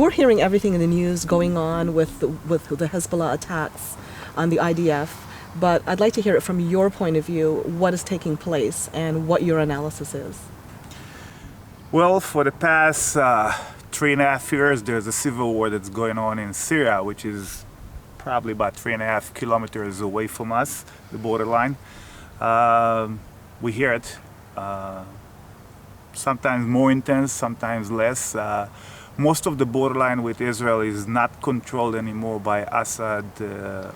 we're hearing everything in the news going on with the Hezbollah attacks on the IDF, but I'd like to hear it from your point of view, what is taking place and what your analysis is. Well, for the past 3.5 years, there's a civil war that's going on in Syria, which is probably about 3.5 kilometers away from us, the borderline. We hear it. Sometimes more intense, sometimes less. Most of the borderline with Israel is not controlled anymore by Assad,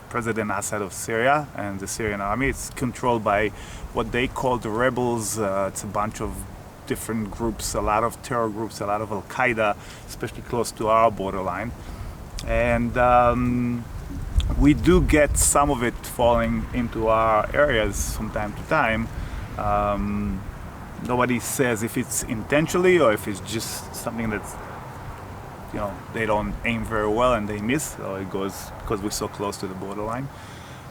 President Assad of Syria and the Syrian army. It's controlled by what they call the rebels. It's a bunch of different groups, a lot of terror groups, a lot of Al-Qaeda, especially close to our borderline. And we do get some of it falling into our areas from time to time. Nobody says if it's intentionally or if it's just something that's, they don't aim very well and they miss, or it goes because we're so close to the borderline.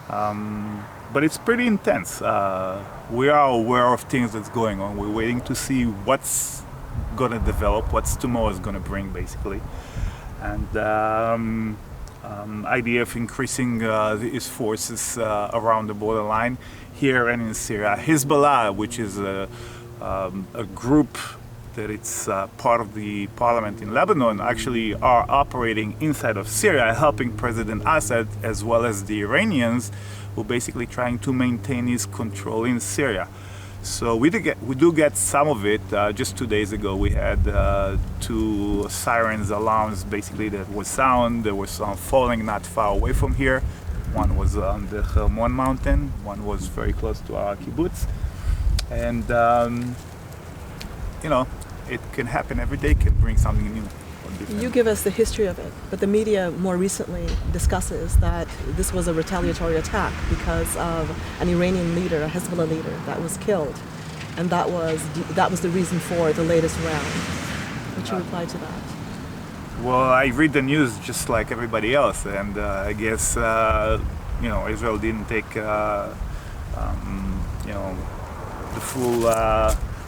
But it's pretty intense. We are aware of things that's going on. We're waiting to see what's going to develop, what's tomorrow is going to bring, basically. And idea of increasing its forces around the borderline here and in Syria. Hezbollah, which is a group that it's part of the parliament in Lebanon, actually are operating inside of Syria, helping President Assad as well as the Iranians, who are basically trying to maintain his control in Syria. So we do get some of it. Just 2 days ago, we had 2 sirens, alarms, basically that was sound. There was some falling not far away from here. One was on the Hermon mountain. One was very close to our kibbutz. And it can happen every day, can bring something new. You give us the history of it, but the media more recently discusses that this was a retaliatory attack because of an Iranian leader, a Hezbollah leader, that was killed. And that was the reason for the latest round. What's your reply to that? Well, I read the news just like everybody else, and I guess, Israel didn't take, the full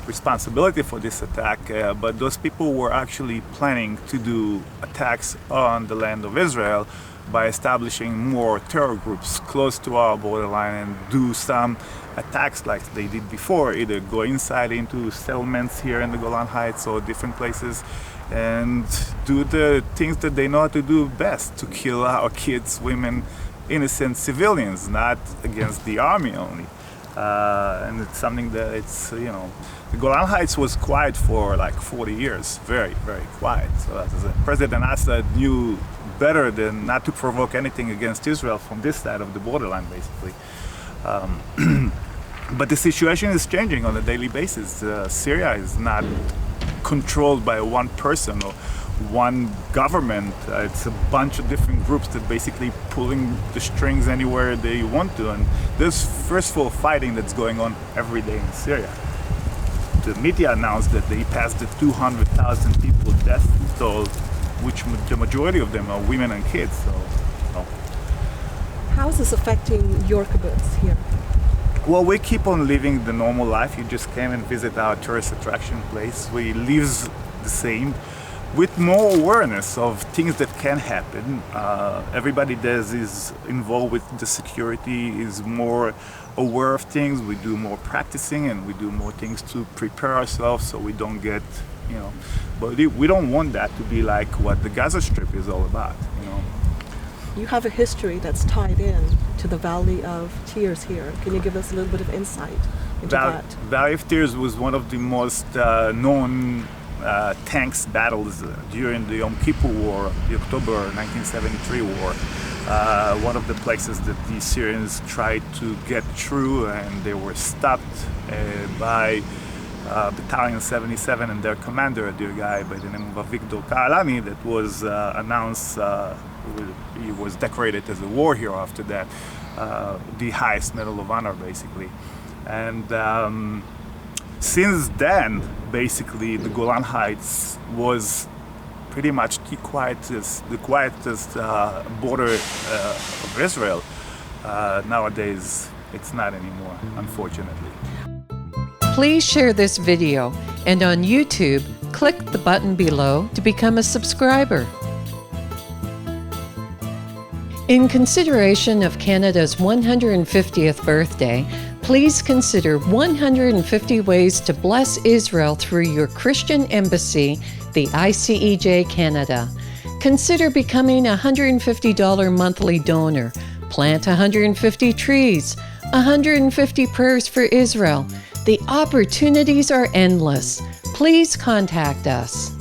responsibility for this attack, but those people were actually planning to do attacks on the land of Israel by establishing more terror groups close to our borderline and do some attacks like they did before, either go inside into settlements here in the Golan Heights or different places and do the things that they know how to do best, to kill our kids, women, innocent civilians, not against the army only. And it's something that the Golan Heights was quiet for like 40 years, very, very quiet. So President Assad knew better than not to provoke anything against Israel from this side of the borderline, basically. But the situation is changing on a daily basis. Syria is not controlled by one person or one government. It's a bunch of different groups that basically pulling the strings anywhere they want to. And there's first of all fighting that's going on every day in Syria. The media announced that they passed the 200,000 people death toll, which the majority of them are women and kids. So, How is this affecting your kibbutz here? Well, we keep on living the normal life. You just came and visit our tourist attraction place. We live the same, with more awareness of things that can happen. Everybody is involved with the security, is more aware of things. We do more practicing and we do more things to prepare ourselves so we don't get, but we don't want that to be like what the Gaza Strip is all about, You have a history that's tied in to the Valley of Tears here. Can you give us a little bit of insight into that? Valley of Tears was one of the most known tanks battles during the Yom Kippur War, the October 1973 war. One of the places that the Syrians tried to get through, and they were stopped by Battalion 77 and their commander, a dear guy by the name of Avigdor Ka'alani, that was announced, he was decorated as a war hero after that, the highest Medal of Honor, basically. And since then, basically, the Golan Heights was pretty much the quietest border of Israel. Nowadays, it's not anymore, unfortunately. Please share this video, and on YouTube, click the button below to become a subscriber. In consideration of Canada's 150th birthday, please consider 150 ways to bless Israel through your Christian embassy, the ICEJ Canada. Consider becoming a $150 monthly donor. Plant 150 trees, 150 prayers for Israel. The opportunities are endless. Please contact us.